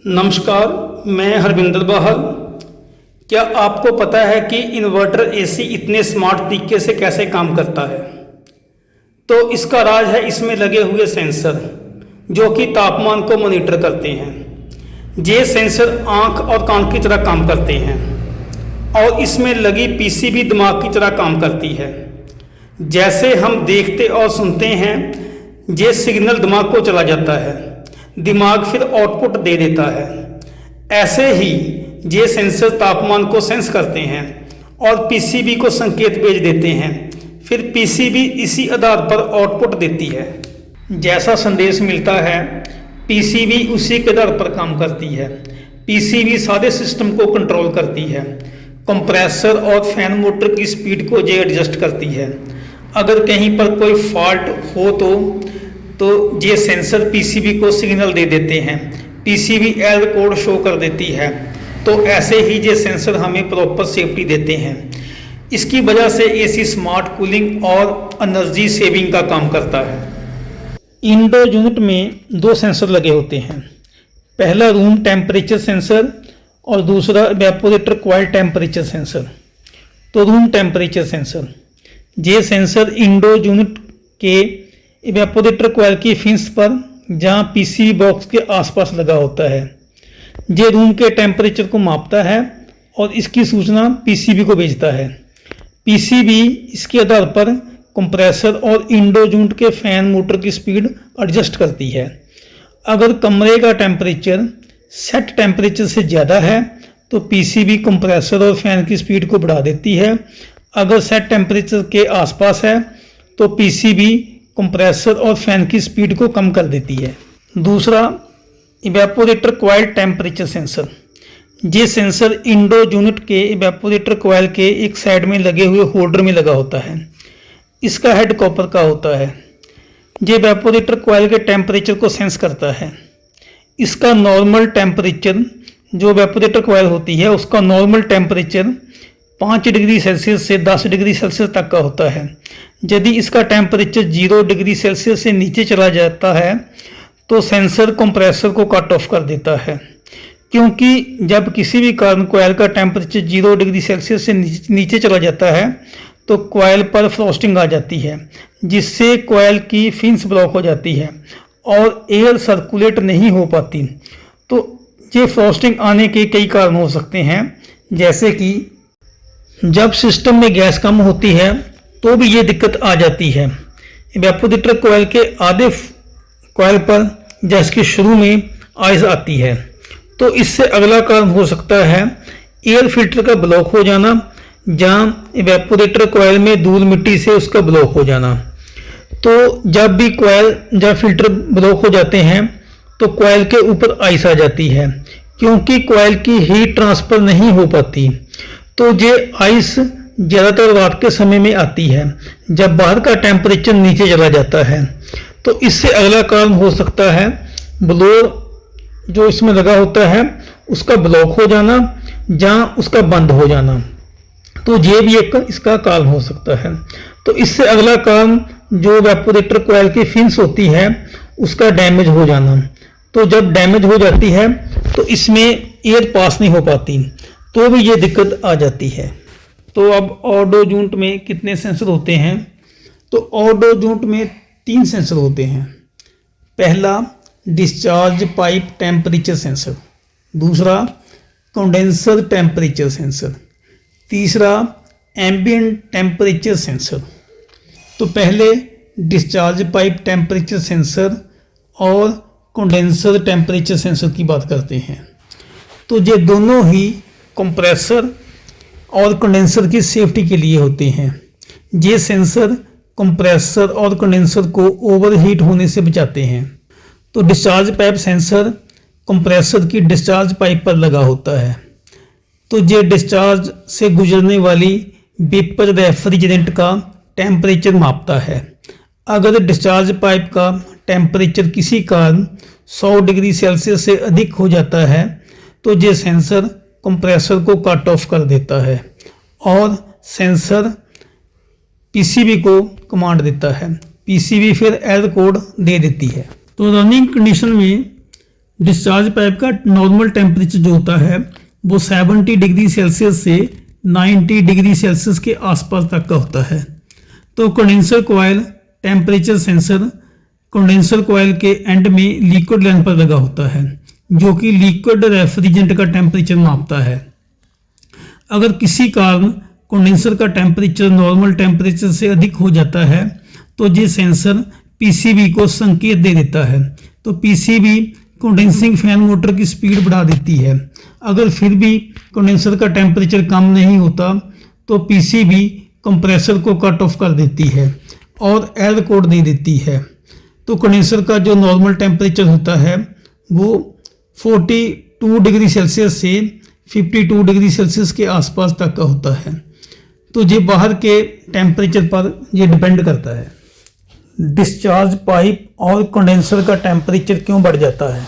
नमस्कार, मैं हरविंदर बाहल। क्या आपको पता है कि इन्वर्टर एसी इतने स्मार्ट तरीके से कैसे काम करता है? तो इसका राज है इसमें लगे हुए सेंसर, जो कि तापमान को मॉनिटर करते हैं। ये सेंसर आंख और कान की तरह काम करते हैं और इसमें लगी पीसीबी दिमाग की तरह काम करती है। जैसे हम देखते और सुनते हैं, ये सिग्नल दिमाग को चला जाता है, दिमाग फिर आउटपुट दे देता है। ऐसे ही ये सेंसर तापमान को सेंस करते हैं और पीसीबी को संकेत भेज देते हैं, फिर पीसीबी इसी आधार पर आउटपुट देती है। जैसा संदेश मिलता है, पीसीबी उसी के आधार पर काम करती है। पीसीबी सारे सिस्टम को कंट्रोल करती है। कंप्रेसर और फैन मोटर की स्पीड को ये एडजस्ट करती है। अगर कहीं पर कोई फॉल्ट हो तो ये सेंसर पीसीबी को सिग्नल दे देते हैं, पीसीबी एरर कोड शो कर देती है। तो ऐसे ही ये सेंसर हमें प्रॉपर सेफ्टी देते हैं। इसकी वजह से एसी स्मार्ट कूलिंग और एनर्जी सेविंग का काम करता है। इंडोर यूनिट में दो सेंसर लगे होते हैं। पहला रूम टेम्परेचर सेंसर और दूसरा इवेपोरेटर कॉइल टेम्परेचर सेंसर। तो रूम टेम्परेचर सेंसर, ये सेंसर इंडोर यूनिट के इवेपोरेटर कॉइल की फिन्स पर जहां पीसीबी बॉक्स के आसपास लगा होता है, ये रूम के टेम्परेचर को मापता है और इसकी सूचना पीसीबी को भेजता है। पीसीबी इसके आधार पर कंप्रेसर और इंडोर यूनिट के फैन मोटर की स्पीड एडजस्ट करती है। अगर कमरे का टेम्परेचर सेट टेम्परेचर से ज़्यादा है तो पीसीबी कंप्रेसर और फैन की स्पीड को बढ़ा देती है। अगर सेट टेम्परेचर के आसपास है तो पीसीबी कंप्रेसर और फैन की स्पीड को कम कर देती है। दूसरा, इवेपोरेटर कॉइल टेम्परेचर सेंसर। ये सेंसर इंडोर यूनिट के इवेपोरेटर कॉइल के एक साइड में लगे हुए होल्डर में लगा होता है। इसका हेड कॉपर का होता है। ये इवेपोरेटर कॉइल के टेम्परेचर को सेंस करता है। इसका नॉर्मल टेम्परेचर, जो इवेपोरेटर कॉइल होती है उसका नॉर्मल टेम्परेचर 5 डिग्री सेल्सियस से 10 डिग्री सेल्सियस तक का होता है। यदि इसका टेम्परेचर 0 डिग्री सेल्सियस से नीचे चला जाता है तो सेंसर कंप्रेसर को कट ऑफ कर देता है, क्योंकि जब किसी भी कारण कॉइल का टेम्परेचर 0 डिग्री सेल्सियस से नीचे चला जाता है तो कॉइल पर फ्रॉस्टिंग आ जाती है, जिससे कॉइल की फिन्स ब्लॉक हो जाती है और एयर सर्कुलेट नहीं हो पाती। तो ये फ्रॉस्टिंग आने के कई कारण हो सकते हैं, जैसे कि जब सिस्टम में गैस कम होती है तो भी ये दिक्कत आ जाती है। इवेपोरेटर कॉइल के आधे कॉइल पर गैस के शुरू में आइस आती है, तो इससे अगला कारण हो सकता है एयर फिल्टर का ब्लॉक हो जाना, जहां इवेपोरेटर कॉइल में धूल मिट्टी से उसका ब्लॉक हो जाना। तो जब भी कॉइल या फिल्टर ब्लॉक हो जाते हैं तो कॉइल के ऊपर आइस आ जाती है, क्योंकि कॉइल की हीट ट्रांसफर नहीं हो पाती। तो ये आइस ज़्यादातर रात के समय में आती है, जब बाहर का टेम्परेचर नीचे चला जाता है। तो इससे अगला कारण हो सकता है ब्लोअर जो इसमें लगा होता है उसका ब्लॉक हो जाना, जहां उसका बंद हो जाना। तो ये भी एक इसका कारण हो सकता है। तो इससे अगला कारण जो इवेपोरेटर कॉइल की फिन्स होती है उसका डैमेज हो जाना। तो जब डैमेज हो जाती है तो इसमें एयर पास नहीं हो पाती, तो भी ये दिक्कत आ जाती है। तो अब आउटडोर यूनिट में कितने सेंसर होते हैं? तो आउटडोर यूनिट में 3 सेंसर होते हैं। पहला, डिस्चार्ज पाइप टेम्परेचर सेंसर। दूसरा, कंडेंसर टेम्परेचर सेंसर। तीसरा, एम्बिएंट टेम्परेचर सेंसर। तो पहले डिस्चार्ज पाइप टेम्परेचर सेंसर और कंडेंसर टेम्परेचर सेंसर की बात करते हैं। तो ये दोनों ही कंप्रेसर और कंडेंसर की सेफ्टी के लिए होते हैं। ये सेंसर कंप्रेसर और कंडेंसर को ओवरहीट होने से बचाते हैं। तो डिस्चार्ज पाइप सेंसर कंप्रेसर की डिस्चार्ज पाइप पर लगा होता है। तो ये डिस्चार्ज से गुजरने वाली वेपर रेफ्रिजरेंट का टेम्परेचर मापता है। अगर डिस्चार्ज पाइप का टेम्परेचर किसी कारण 100 डिग्री सेल्सियस से अधिक हो जाता है तो ये सेंसर कंप्रेसर को कट ऑफ कर देता है और सेंसर पीसीबी को कमांड देता है। पीसीबी फिर एरर कोड दे देती है। तो रनिंग कंडीशन में डिस्चार्ज पाइप का नॉर्मल टेम्परेचर जो होता है वो 70 डिग्री सेल्सियस से 90 डिग्री सेल्सियस के आसपास तक का होता है। तो condenser coil temperature sensor condenser coil के एंड में लिक्विड लाइन पर लगा होता है जो कि लिक्विड रेफ्रिजरेंट का टेम्परेचर मापता है। अगर किसी कारण कंडेंसर का टेम्परेचर नॉर्मल टेम्परेचर से अधिक हो जाता है तो ये सेंसर पीसीबी को संकेत दे देता है। तो पीसीबी कंडेंसिंग फैन मोटर की स्पीड बढ़ा देती है। अगर फिर भी कंडेंसर का टेम्परेचर कम नहीं होता तो पीसीबी कंप्रेसर को कट ऑफ कर देती है और एरर कोड दे देती है। तो कंडेंसर का जो नॉर्मल टेम्परेचर होता है वो 42 डिग्री सेल्सियस से 52 डिग्री सेल्सियस के आसपास तक का होता है। तो ये बाहर के टेम्परेचर पर ये डिपेंड करता है। डिस्चार्ज पाइप और कंडेंसर का टेम्परेचर क्यों बढ़ जाता है?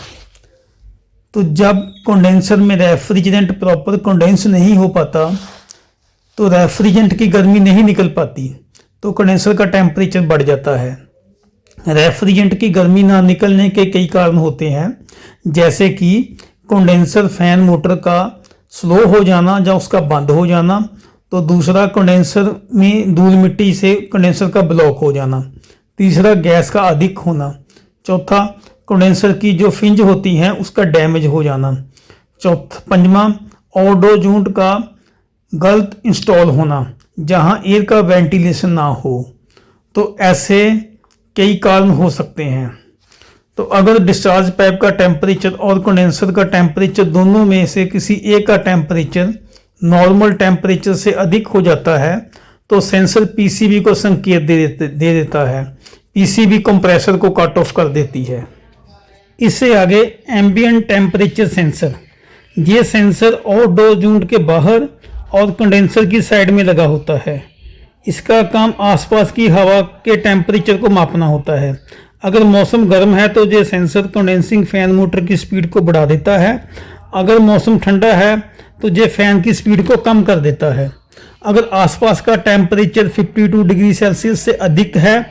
तो जब कंडेंसर में रेफ्रिजरेंट प्रॉपर कंडेंस नहीं हो पाता तो रेफ्रिजरेंट की गर्मी नहीं निकल पाती तो कंडेंसर का टेम्परेचर बढ़ जाता है। रेफ्रिजरेंट की गर्मी ना निकलने के कई कारण होते हैं, जैसे कि कंडेंसर फैन मोटर का स्लो हो जाना या उसका बंद हो जाना। तो दूसरा, कंडेंसर में धूल मिट्टी से कंडेंसर का ब्लॉक हो जाना। तीसरा, गैस का अधिक होना। चौथा, कंडेंसर की जो फिंज होती हैं उसका डैमेज हो जाना। पंजवा, ऑडो जूंट का गलत इंस्टॉल होना जहां एयर का वेंटिलेशन ना हो। तो ऐसे कई कारण हो सकते हैं। तो अगर डिस्चार्ज पाइप का टेम्परेचर और कंडेंसर का टेम्परेचर दोनों में से किसी एक का टेम्परेचर नॉर्मल टेम्परेचर से अधिक हो जाता है तो सेंसर पीसीबी को संकेत दे देता है। पीसीबी कंप्रेसर को कट ऑफ कर देती है। इससे आगे एम्बिएंट टेम्परेचर सेंसर। ये सेंसर और डोर जूंट के बाहर और कंडेंसर की साइड में लगा होता है। इसका काम आसपास की हवा के टेम्परेचर को मापना होता है। अगर मौसम गर्म है तो ये सेंसर कंडेंसिंग फैन मोटर की स्पीड को बढ़ा देता है। अगर मौसम ठंडा है तो ये फैन की स्पीड को कम कर देता है। अगर आसपास का टेम्परेचर 52 डिग्री सेल्सियस से अधिक है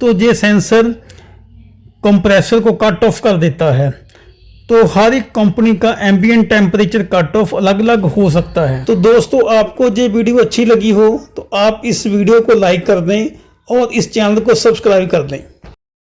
तो ये सेंसर कंप्रेसर को कट ऑफ कर देता है। तो हर एक कंपनी का एम्बिएंट टेम्परेचर कट ऑफ अलग अलग हो सकता है। तो दोस्तों, आपको ये वीडियो अच्छी लगी हो तो आप इस वीडियो को लाइक कर दें और इस चैनल को सब्सक्राइब कर दें।